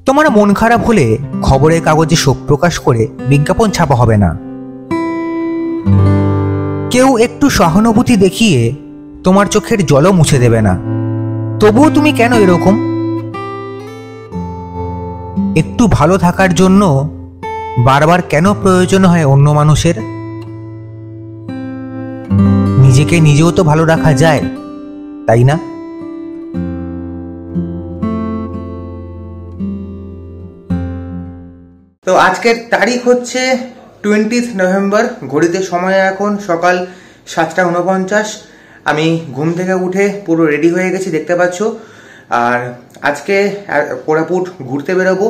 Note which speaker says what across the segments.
Speaker 1: তোমার মন খারাপ হলে খবরের কাগজে শোক প্রকাশ করে বিজ্ঞাপন ছাপা হবে না। কেউ একটু সহানুভূতি দেখিয়ে তোমার চোখের জলও মুছে দেবে না। তবুও তুমি কেন এরকম? একটু ভালো থাকার জন্য বারবার কেন প্রয়োজন হয় অন্য মানুষের? নিজেকে নিজেও তো ভালো রাখা যায়, তাই না? তো আজকের তারিখ হচ্ছে 20 নভেম্বর। ঘড়িতে সময় এখন সকাল 7:49। আমি ঘুম থেকে উঠে পুরো রেডি হয়ে গেছি, দেখতে পাচ্ছ। আর আজকে কোরাপুট ঘুরতে বেরোবো।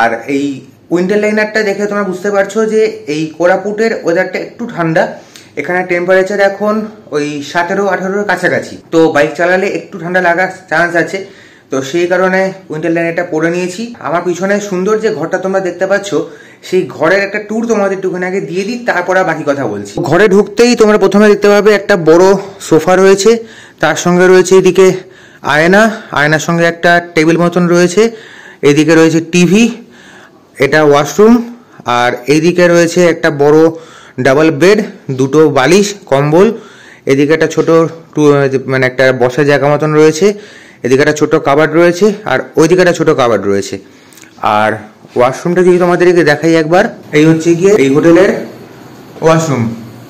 Speaker 1: আর এই উইন্টার লাইনারটা দেখে তোমরা বুঝতে পারছো যে এই কোরাপুটের ওয়েদারটা একটু ঠান্ডা। এখানে টেম্পারেচার এখন ওই 17-18 কাছাকাছি। তো বাইক চালালে একটু ঠান্ডা লাগার চান্স আছে, তো সেই কারণে উইন্টার লাইনারটা পরে নিয়েছি। আমার পিছনে সুন্দর যে ঘরটা তোমরা দেখতে পাচ্ছ, সেই ঘরের একটা ট্যুর তোমাদের একটুখানি আগে দিয়ে দিই, তারপর বাকি কথা বলছি। ঘরে ঢুকতেই তোমরা প্রথমে দেখতে পাবে একটা বড় সোফা রয়েছে, তার সঙ্গে রয়েছে এদিকে আয়নার সঙ্গে একটা টেবিল মতন রয়েছে, এদিকে রয়েছে টিভি, এটা ওয়াশরুম, আর এইদিকে রয়েছে একটা বড় ডাবল বেড, দুটো বালিশ, কম্বল, এদিকে একটা ছোট মানে একটা বসার জায়গা মতন রয়েছে, এদিকে একটা ছোট কাবার্ড রয়েছে, আর ওইদিকে একটা ছোট কাবার্ড রয়েছে। আর ওয়াশরুমটা যদি তোমাদেরকে দেখাই একবার, এই হচ্ছে গিয়ে এই হোটেলের ওয়াশরুম,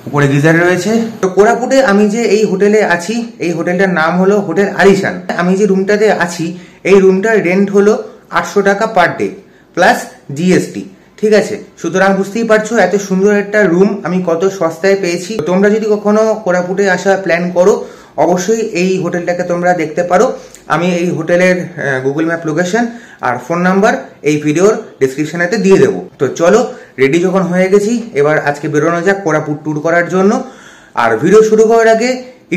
Speaker 1: উপরে গিজার রয়েছে। তো কোরাপুটে আমি যে এই হোটেলে আছি, এই হোটেলটার নাম হলো হোটেল আলিশান। আমি যে রুমটাতে আছি, এই রুমটার রেন্ট হলো 800 টাকা পার ডে প্লাস জিএসটি, ঠিক আছে? সুতরাং বুঝতেই পারছো এত সুন্দর একটা রুম আমি কত সস্তায় পেয়েছি। তোমরা যদি কখনো কোরাপুটে আসা প্ল্যান করো, অবশ্যই এই হোটেলটাকে তোমরা দেখতে পারো। আমি এই হোটেলের গুগল ম্যাপ লোকেশন আর ফোন নাম্বার এই ভিডিওর ডিসক্রিপশনেতে দিয়ে দেবো। তো চলো, রেডি যখন হয়ে গেছি, এবার আজকে বেরোনো যাক কোরাপুট ট্যুর করার জন্য। আর ভিডিও শুরু করার আগে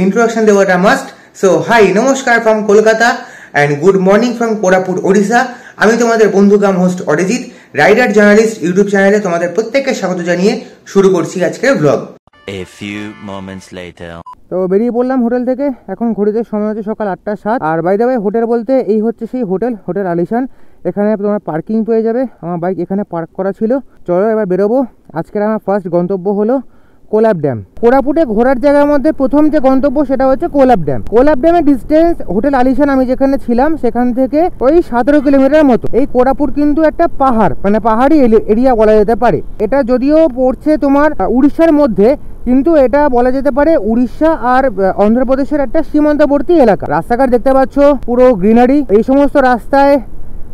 Speaker 1: ইন্ট্রোডাকশন দেওয়াটা মাস্ট। সো হাই, নমস্কার from Kolkata and good morning from Koraput, Odisha. আমি তোমাদের বন্ধু cum host Arijit, rider journalist YouTube চ্যানেলে তোমাদের প্রত্যেককে স্বাগত জানিয়ে শুরু করছি আজকের blog.
Speaker 2: A few moments later.
Speaker 3: তো বেরিয়ে পড়লাম হোটেল থেকে। এখন ঘড়িতে সময় হচ্ছে সকাল 8:07। আর বাই দ্য ওয়ে, হোটেল বলতে এই হচ্ছে সেই হোটেল আলিশান। এখানে তোমার পার্কিং পেয়ে যাবে। আমার বাইক এখানে পার্ক করা ছিল। চলো এবার বেরোবো। আজকের আমার ফার্স্ট গন্তব্য হলো কোলাব ড্যাম। কোরাপুটে ঘোরার জায়গার মধ্যে প্রথম যে গন্তব্য সেটা হচ্ছে কোলাব ড্যাম। কোলাব ড্যামের ডিস্টেন্স হোটেল আলিশান আমি যেখানে ছিলাম সেখান থেকে ওই 17 কিলোমিটার মতো। এই কোরাপুট কিন্তু একটা পাহাড়, মানে পাহাড়ি এরিয়া বলা যেতে পারে। এটা যদিও পড়ছে তোমার উড়িষ্যার মধ্যে, কিন্তু এটা বলা যেতে পারে উড়িষ্যা আর অন্ধ্রপ্রদেশের একটা সীমান্তবর্তী এলাকা। রাস্তাঘাট দেখতে পাচ্ছ পুরো গ্রিনারি। এই সমস্ত রাস্তায়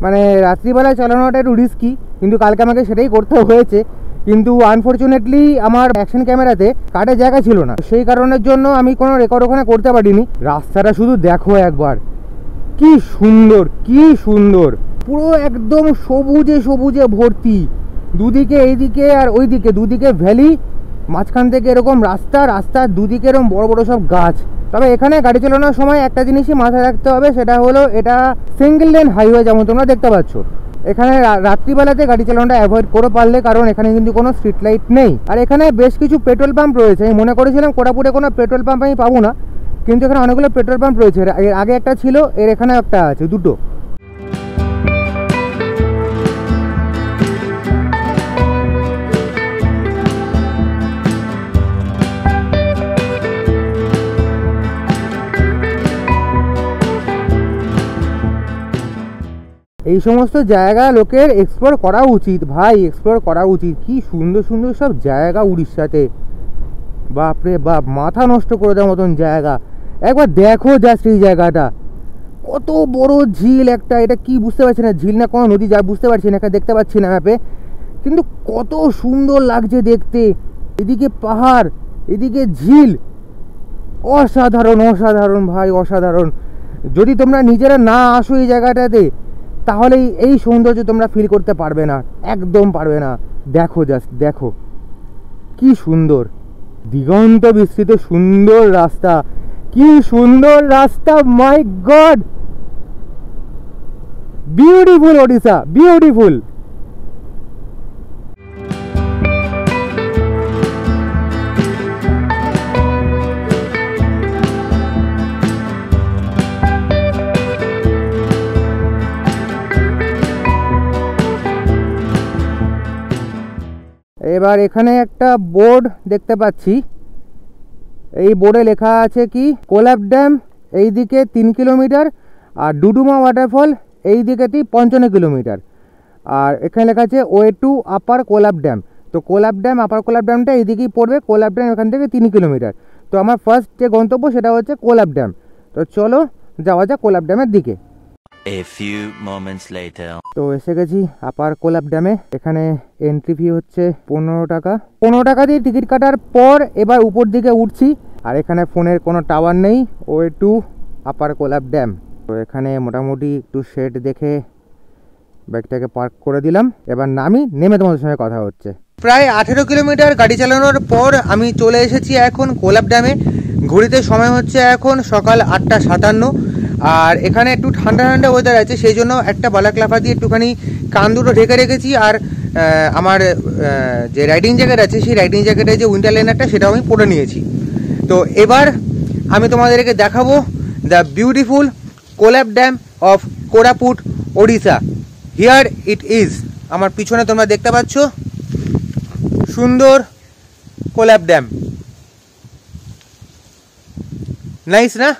Speaker 3: মানে রাত্রিবেলায় চালানোটা একটু রিস্কি, কিন্তু কালকে আমাকে সেটাই করতে হয়েছে। কিন্তু আনফরচুনেটলি আমার অ্যাকশন ক্যামেরাতে কাটে জায়গা ছিল না, সেই কারণের জন্য আমি কোনো রেকর্ড ওখানে করতে পারিনি। রাস্তাটা শুধু দেখো একবার, কি সুন্দর, কি সুন্দর, পুরো একদম সবুজে সবুজে ভর্তি। দুদিকে এইদিকে আর ওইদিকে দুদিকে ভ্যালি, মাঝখান থেকে এরকম রাস্তার দুদিকে এরকম বড় বড় সব গাছ। তবে এখানে গাড়ি চালানোর সময় একটা জিনিসই মাথায় রাখতে হবে, সেটা হলো এটা সিঙ্গেল লেন হাইওয়ে, যেমন তোমরা দেখতে পাচ্ছ। এখানে রাত্রিবেলাতে গাড়ি চালানোটা অ্যাভয়েড করে পারলে, কারণ এখানে কিন্তু কোনো স্ট্রিট লাইট নেই। আর এখানে বেশ কিছু পেট্রোল পাম্প রয়েছে। আমি মনে করেছিলাম কোরাপুটে কোনো পেট্রোল পাম্প আমি পাবো না, কিন্তু এখানে অনেকগুলো পেট্রোল পাম্প রয়েছে। এর আগে একটা ছিল, এর এখানে একটা আছে, দুটো। এই সমস্ত জায়গা লোকের এক্সপ্লোর করা উচিত ভাই, এক্সপ্লোর করা উচিত। কি সুন্দর সুন্দর সব জায়গা উড়িষ্যাতে, বাপরে বাপ, মাথা নষ্ট করে দেওয়ার মতন জায়গা। একবার দেখো জাস্ট এই জায়গাটা, কত বড় ঝিল একটা। এটা কি বুঝতে পারছি না, ঝিল না কোনো নদী, যা বুঝতে পারছি না, এখানে দেখতে পাচ্ছি না ম্যাপে, কিন্তু কত সুন্দর লাগছে দেখতে। এদিকে পাহাড়, এদিকে ঝিল, অসাধারণ অসাধারণ ভাই, অসাধারণ। যদি তোমরা নিজেরা না আসো এই জায়গাটাতে, তাহলে এই সৌন্দর্য তোমরা ফিল করতে পারবে না, একদম পারবে না। দেখো জাস্ট দেখো, কি সুন্দর, দিগন্ত বিস্তৃত সুন্দর রাস্তা, কি সুন্দর রাস্তা, মাই গড, বিউটিফুল ওড়িশা, বিউটিফুল। এবার এখানে একটা বোর্ড দেখতে পাচ্ছি, এই বোর্ডে লেখা আছে কি কোলাব ড্যাম এইদিকে 3 কিলোমিটার আর ডুডুমা ওয়াটারফল এই দিকেটি 55 কিলোমিটার। আর এখানে লেখা আছে way to upper Kolab dam. তো কোলাব ড্যাম আপার কোলাব ড্যামটা এইদিকেই পড়বে, কোলাব ড্যাম এখান থেকে 3 কিলোমিটার। তো আমার ফার্স্ট যে গন্তব্য সেটা হচ্ছে কোলাব ড্যাম। তো চলো যাওয়া যাক কোলাব ড্যামের দিকে।
Speaker 2: A few moments later.
Speaker 3: তো এসে গেছি আপার কোলাব ড্যামে। এখানে এন্ট্রি ফি হচ্ছে 15 টাকা। 15 টাকা দিয়ে টিকিট কাটার পর এবার উপর দিকে উঠছি। আর এখানে ফোনের কোনো টাওয়ার নেই, way to upper Kolab dam. তো এখানে মোটামুটি একটু শেড দেখে বাইকটাকে পার্ক করে দিলাম। এবার নেমে তোমাদের সঙ্গে কথা হচ্ছে।
Speaker 1: প্রায় 18 কিলোমিটার গাড়ি চালানোর পর আমি চলে এসেছি এখন কোলাব ড্যামে। ঘড়িতে সময় হচ্ছে এখন সকাল 8:57। আর এখানে একটু ঠান্ডা ঠান্ডা ওয়েদার আছে, সেই জন্য একটা বালাক্লাফা দিয়ে একটুখানি কান দুটো ঢেকে রেখেছি। আর আমার যে রাইডিং জ্যাকেট আছে সেই রাইডিং জ্যাকেটের যে উইন্টার লাইনারটা সেটাও আমি পরে নিয়েছি। তো এবার আমি তোমাদেরকে দেখাবো the beautiful Kolab dam of Koraput Odisha. Here it is. আমার পিছনে তোমরা দেখতে পাচ্ছ সুন্দর কোলাব ড্যাম। নাইস না?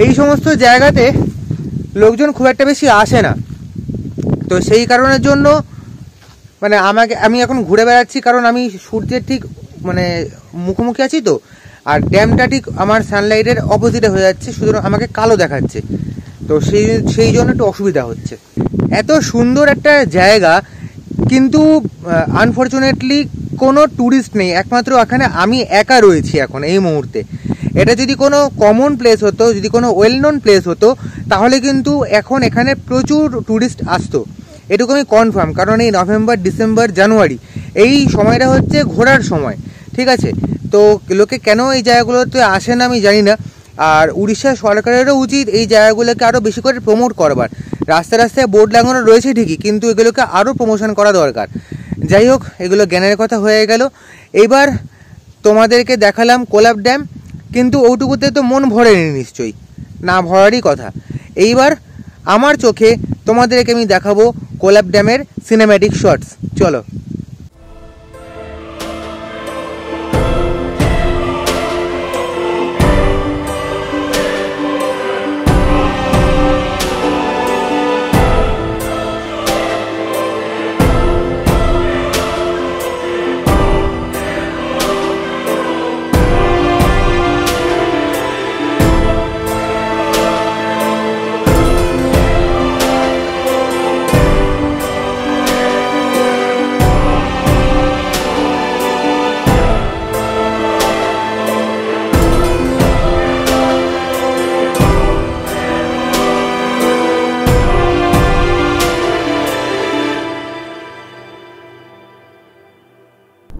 Speaker 1: এই সমস্ত জায়গাতে লোকজন খুব একটা বেশি আসে না, তো সেই কারণের জন্য মানে আমি এখন ঘুরে বেড়াচ্ছি, কারণ আমি সূর্যের ঠিক মানে মুখোমুখি আছি। তো আর ড্যামটা ঠিক আমার সানলাইটের অপোজিটে হয়ে যাচ্ছে, সুতরাং আমাকে কালো দেখাচ্ছে। তো সেই জন্য একটু অসুবিধা হচ্ছে। এত সুন্দর একটা জায়গা, কিন্তু আনফর্চুনেটলি কোনো ট্যুরিস্ট নেই। একমাত্র এখানে আমি একা রয়েছি এখন এই মুহূর্তে। এটা যদি কোনো কমন প্লেস হতো, যদি কোনো ওয়েল নোন প্লেস হতো, তাহলে কিন্তু এখন এখানে প্রচুর ট্যুরিস্ট আসতো, এটুকু আমি কনফার্ম। কারণ এই নভেম্বর, ডিসেম্বর, জানুয়ারি এই সময়টা হচ্ছে ঘোরার সময়, ঠিক আছে? তো লোকে কেন এই জায়গাগুলোতে আসে না আমি জানি না। আর উড়িষ্যা সরকারেরও উচিত এই জায়গাগুলোকে আরও বেশি করে প্রমোট করবার। রাস্তায় রাস্তায় বোর্ড লাগানো রয়েছে ঠিকই, কিন্তু এগুলোকে আরও প্রমোশন করা দরকার। যাই হোক, এগুলো জ্ঞানের কথা হয়ে গেল। এইবার তোমাদেরকে দেখালাম কোলাব ড্যাম, কিন্তু ওটুকুতে তো মন ভরেনি নিশ্চয়ই, না ভরারই কথা। এইবার আমার চোখে তোমাদেরকে আমি দেখাবো কোলাব ড্যামের সিনেম্যাটিক শটস। চলো।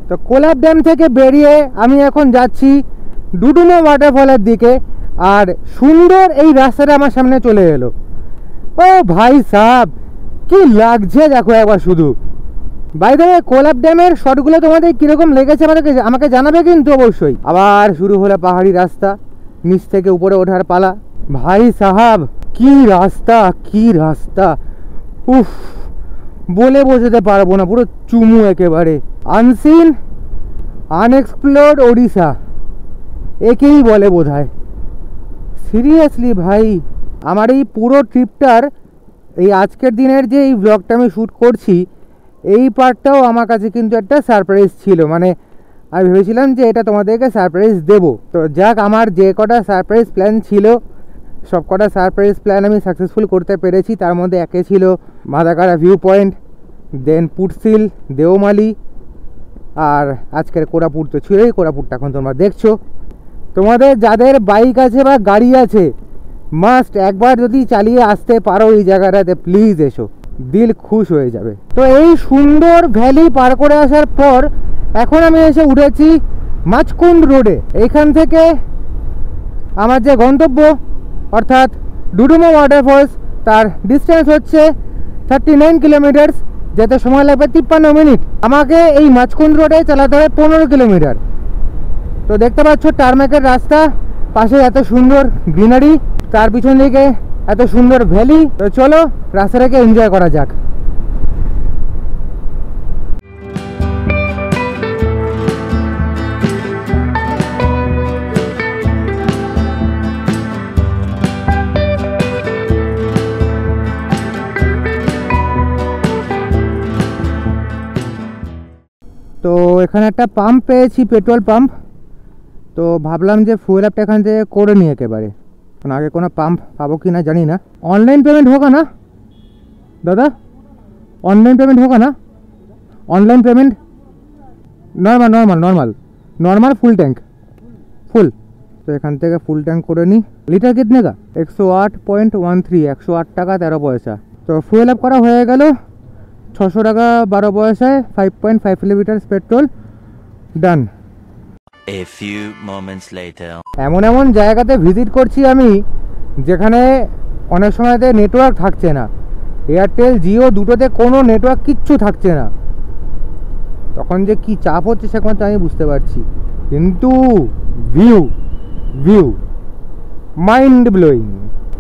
Speaker 3: তো কোলাব ড্যাম থেকে বেরিয়ে আমি এখন যাচ্ছি ডুডুমা ওয়াটারফলের দিকে। আর সুন্দর এই রাস্তাটা আমার সামনে চলে এলো। ও ভাই সাহেব, কি লাগছে দেখো একবার শুধু। বাই দ্য ওয়ে, কোলাব ড্যামের শটগুলো তোমাদের কীরকম লেগেছে আমাকে জানাবে কিন্তু অবশ্যই। আবার শুরু হলো পাহাড়ি রাস্তা, নিচ থেকে উপরে ওঠার পালা। ভাই সাহাব, কি রাস্তা, কি রাস্তা! উফ, বলে বোঝাতে পারবো না, পুরো চুমু একেবারে। আনসিন আনএক্সপ্লোর্ড ওড়িশা একেই বলে বোধহয়। সিরিয়াসলি ভাই, আমার এই পুরো ট্রিপটার এই আজকের দিনের যে এই ব্লগটা আমি শ্যুট করছি, এই পার্টটাও আমার কাছে কিন্তু একটা সারপ্রাইজ ছিল। মানে আমি ভেবেছিলাম যে এটা তোমাদেরকে সারপ্রাইজ দেবো। তো যাক, আমার যে কটা সারপ্রাইজ প্ল্যান ছিল সব কটা সারপ্রাইজ প্ল্যান আমি সাকসেসফুল করতে পেরেছি। তার মধ্যে একে ছিল মাদাকারা ভিউ পয়েন্ট, দেন পুটসিল, দেওমালি, আর আজকের কোরাপুট তো ছিলই। কোরাপুটটা এখন তোমরা দেখছো। তোমাদের যাদের বাইক আছে বা গাড়ি আছে, মাস্ট একবার যদি চালিয়ে আসতে পারো এই জায়গাটাতে, প্লিজ এসো, দিল খুশ হয়ে যাবে। তো এই সুন্দর ভ্যালি পার করে আসার পর এখন আমি এসে উঠেছি মাচকুন্ড রোডে। এইখান থেকে আমার যে গন্তব্য অর্থাৎ ডুডুমা ওয়াটারফলস, তার ডিস্টেন্স হচ্ছে 39 কিলোমিটার্স, যেতে সময় লাগবে 53 মিনিট। আমাকে এই মাচকুন্ড রোডে চালাতে হবে 15 কিলোমিটার। তো দেখতে পাচ্ছ টারম্যাকের রাস্তা, পাশে এত সুন্দর গ্রিনারি, তার পিছন দিকে এত সুন্দর ভ্যালি। তো চলো রাস্তাটাকে এনজয় করা যাক। এখানে একটা পাম্প পেয়েছি, পেট্রোল পাম্প। তো ভাবলাম যে ফুয়েল আপটা এখান থেকে করে নিই একেবারে, কারণ আগে কোনো পাম্প পাবো কি না জানি না। অনলাइन पेमेंट होगा ना दादा? ऑनलाइन पेमेंट होगा ना? Online payment normal normal normal normal full tank full. तो এখান থেকে ফুল ট্যাঙ্ক করে নিই। লিটার कितने का? 108.13, 108 টাকা 13 পয়সা। তো ফুয়েল আপ করা হয়ে গেল। 600 টাকা 12 পয়সায় 5.5 litre petrol done.
Speaker 2: A few moments later.
Speaker 3: এমন এমন জায়গাতে ভিজিট করছি আমি যেখানে অনেক সময়তে নেটওয়ার্ক থাকছে না, এয়ারটেল জিও দুটোতে কোনো নেটওয়ার্ক কিচ্ছু থাকছে না। তখন যে কি চাপ হচ্ছে সেখানে তো আমি বুঝতে পারছি, কিন্তু ভিউ ভিউ মাইন্ড ব্লোয়িং।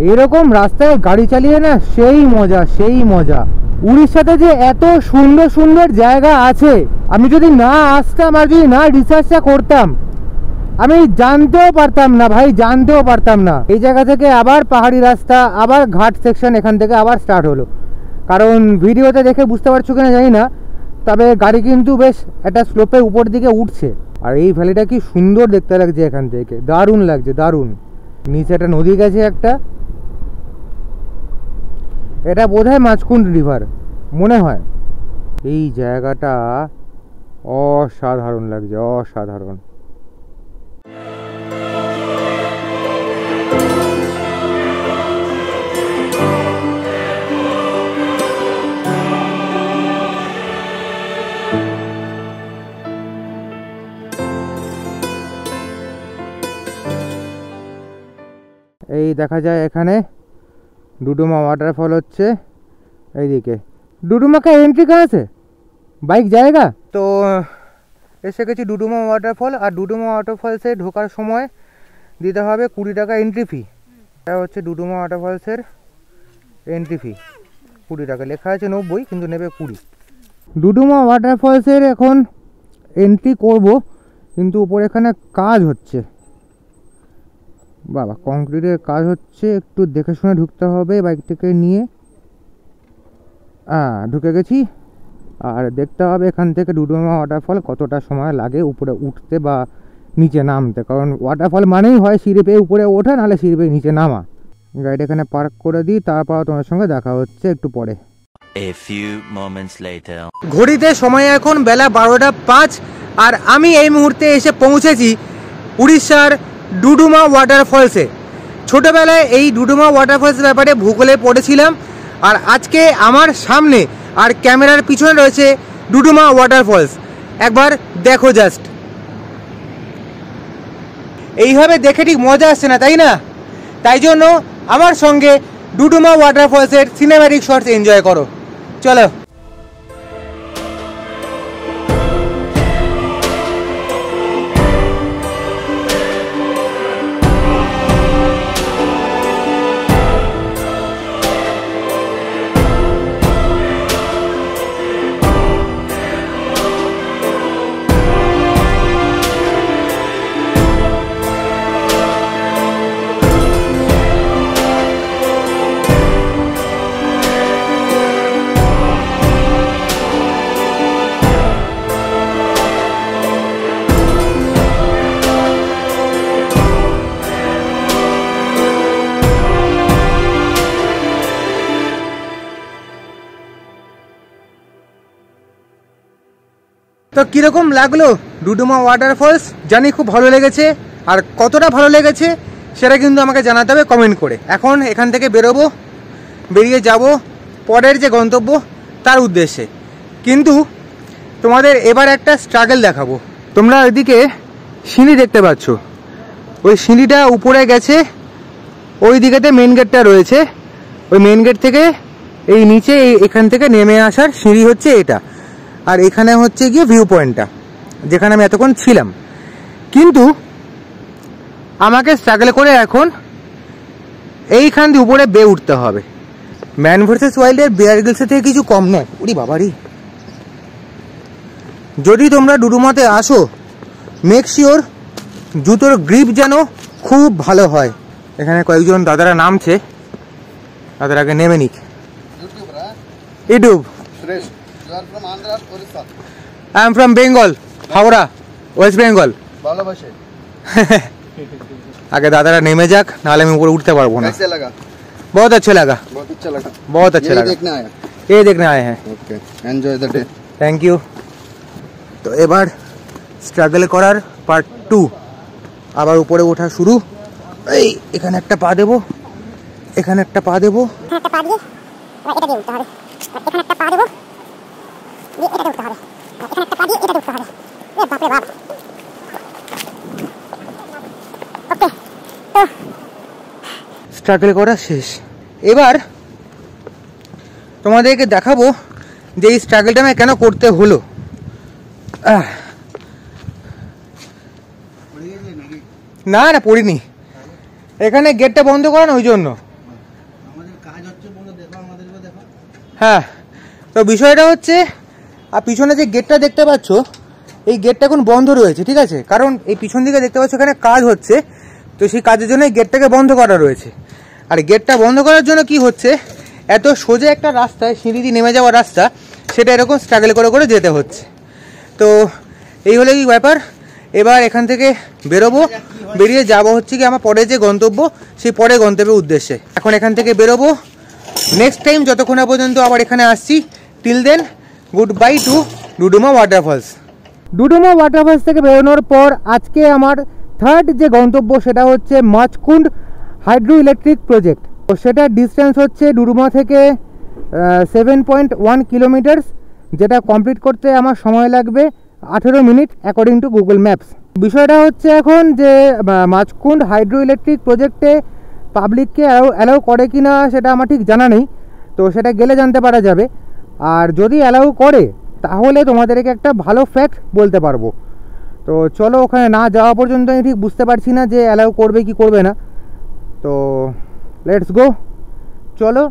Speaker 3: এরকম রাস্তায় গাড়ি চালিয়ে না সেই মজা, সেই মজা। উড়িষ্যাতে যে এত সুন্দর সুন্দর জায়গা আছে, আমি যদি না আসতাম আর যদি না রিসার্চটা করতাম আমি জানতেও পারতাম না ভাই, জানতেও পারতাম না। এই জায়গা থেকে আবার পাহাড়ি রাস্তা, আবার ঘাট সেকশন এখান থেকে আবার স্টার্ট হলো। কারণ ভিডিওতে দেখে বুঝতে পারছো কিনা জানি না, তবে গাড়ি কিন্তু বেশ একটা স্লোপে উপর দিকে উঠছে। আর এই ভ্যালিটা কি সুন্দর দেখতে লাগছে এখান থেকে, দারুণ লাগছে দারুণ। নিচে একটা নদী গেছে একটা, এটা বোধহয় মাছকুন্ড রিভার মনে হয়। এই জায়গাটা অসাধারণ লাগছে, অসাধারণ। এই দেখা যায় এখানে ডুডুমা ওয়াটারফল হচ্ছে এইদিকে। ডুডুমা का एंट्री कहाँ से बाइक जाएगा? তো এসে গেছি ডুডুমা ওয়াটারফল। আর ডুডুমা ওয়াটারফলসে ঢোকার সময় দিতে হবে 20 টাকা এন্ট্রি ফি। এটা হচ্ছে ডুডুমা ওয়াটারফলসের এন্ট্রি ফি 20 টাকা। লেখা আছে 90 কিন্তু নেবে 20। ডুডুমা ওয়াটারফলসের এখন এন্ট্রি করব, কিন্তু উপরে এখানে কাজ হচ্ছে। বাবা, কংক্রিটের কাজ হচ্ছে, একটু দেখে শুনে ঢুকতে হবে বাইকটাকে নিয়ে। ঢুকে গেছি। আর দেখতে হবে এখান থেকে ডুডুমা ওয়াটারফল কতটা সময় লাগে উপরে উঠতে বা নিচে নামতে, কারণ ওয়াটারফল মানেই হয় সিঁড়ি পেয়ে উপরে ওঠা, নাহলে সিঁড়ি পেয়ে নিচে নামা। গাড়িটা এখানে পার্ক করে দিই, তারপর তোমার সঙ্গে দেখা হচ্ছে একটু পরে।
Speaker 2: A few moments later.
Speaker 1: ঘড়িতে সময় এখন বেলা 12টা 5, আর আমি এই মুহূর্তে এসে পৌঁছেছি উড়িষ্যার ডুডুমা ওয়াটারফলসে। ছোটোবেলায় এই ডুডুমা ওয়াটারফলসের ব্যাপারে ভূগোলে পড়েছিলাম, আর আজকে আমার সামনে আর ক্যামেরার পিছনে রয়েছে ডুডুমা ওয়াটারফলস। একবার দেখো জাস্ট। এইভাবে দেখে ঠিক মজা আসছে না, তাই না? তাই জন্য আমার সঙ্গে ডুডুমা ওয়াটারফলসের সিনেম্যাটিক শটস এনজয় করো। চলো। তো কীরকম লাগলো ডুডুমা ওয়াটারফলস? জানি খুব ভালো লেগেছে, আর কতটা ভালো লেগেছে সেটা কিন্তু আমাকে জানাতে হবে কমেন্ট করে। এখন এখান থেকে বেরোবো, বেরিয়ে যাব পরের যে গন্তব্য তার উদ্দেশ্যে। কিন্তু তোমাদের এবার একটা স্ট্রাগল দেখাবো। তোমরা ওইদিকে সিঁড়ি দেখতে পাচ্ছ, ওই সিঁড়িটা উপরে গেছে, ওই দিকেতে মেন গেটটা রয়েছে। ওই মেন গেট থেকে এই নিচে এখান থেকে নেমে আসার সিঁড়ি হচ্ছে এটা, আর এখানে হচ্ছে গিয়ে ভিউ পয়েন্টটা যেখানে আমি এতক্ষণ ছিলাম। কিন্তু আমাকে স্ট্রাগল করে এখন এইখান দিয়ে উপরে বে উঠতে হবে। ম্যান ভার্সেস ওয়াইল্ডের বেয়ার গ্রিলসের থেকে কিছু কম নয়। ওরে বাবারি, যদি তোমরা ডুডুমাতে আসো মেক শিওর জুতোর গ্রিপ যেন খুব ভালো হয়। এখানে কয়েকজন দাদারা নামছে, দাদারা আগে নেমে নিক। YouTube. I am from Bengal. Howrah, West Bengal.
Speaker 4: ভালোবাসে।
Speaker 1: আগে দাদারা নেমে যাক, নাহলে আমি উপরে উঠতে পারবো না।
Speaker 4: कैसे लगा?
Speaker 1: बहुत अच्छा लगा,
Speaker 4: बहुत अच्छा लगा।
Speaker 1: बहुत अच्छा
Speaker 4: यही
Speaker 1: लगा।
Speaker 4: देखना आया।
Speaker 1: ये देखने आए हैं।
Speaker 4: Okay, enjoy the day.
Speaker 1: Thank you. তো এবার স্ট্রাগল করার পার্ট 2, আবার উপরে ওঠা শুরু। এই এখানে একটা পা দেবো, এখানে একটা পা দেবো,
Speaker 5: একটা পা দিয়ে এবার এটা দিয়ে উঠতে হবে, এখানে একটা পা দেবো দিয়ে এটা উঠতে হবে, এখানে একটা পা দিয়ে এটা উঠতে হবে। এ বাপরে বাপ। ওকে, তো
Speaker 1: স্ট্রাগল করা শেষ। এবার তোমাদেরকে দেখাবো যে এই স্ট্রাগলটা আমি কেন করতে হলো। না না পড়িনি, এখানে গেটটা বন্ধ করা না ওই জন্য। হ্যাঁ, তো বিষয়টা হচ্ছে আর পিছনে যে গেটটা দেখতে পাচ্ছ, এই গেটটা এখন বন্ধ রয়েছে, ঠিক আছে? কারণ এই পিছন দিকে দেখতে পাচ্ছ এখানে কাজ হচ্ছে, তো সেই কাজের জন্য এই গেটটাকে বন্ধ করা রয়েছে। আর গেটটা বন্ধ করার জন্য কি হচ্ছে, এত সোজা একটা রাস্তায় সিঁড়ি দিয়ে নেমে যাওয়ার রাস্তা, সেটা এরকম স্ট্রাগল করে করে যেতে হচ্ছে। তো এই হলো এই ব্যাপার। এবার এখান থেকে বেরোবো, বেরিয়ে যাবো হচ্ছে কি আমার পরে যে গন্তব্য, সেই পরে গন্তব্যের উদ্দেশ্যে। এখন এখান থেকে বেরোবো, নেক্সট টাইম যতক্ষণ না পর্যন্ত আবার এখানে আসছি, till then good bye to Duduma waterfalls.
Speaker 3: Duduma waterfalls থেকে বেরোনোর পর আজকে আমার থার্ড যে গন্তব্য সেটা হচ্ছে মাছকুন্ড হাইড্রো ইলেকট্রিক প্রজেক্ট। তো সেটার ডিস্টেন্স হচ্ছে ডুডুমা থেকে 7.1 কিলোমিটার্স, যেটা কমপ্লিট করতে আমার সময় লাগবে 18 minute according to Google maps. বিষয়টা হচ্ছে এখন যে মাছকুন্ড হাইড্রো ইলেকট্রিক প্রজেক্টে পাবলিককে অ্যালাউ করে কি না সেটা আমার ঠিক জানা নেই, তো সেটা গেলে জানতে পারা যাবে। আর যদি অ্যালাউ করে তাহলে তোমাদেরকে একটা ভালো ফ্যাক্ট বলতে পারবো। তো চলো, ওখানে না যাওয়া পর্যন্ত আমি ঠিক বুঝতে পারছি না যে অ্যালাউ করবে কি করবে না। তো লেটস গো, চলো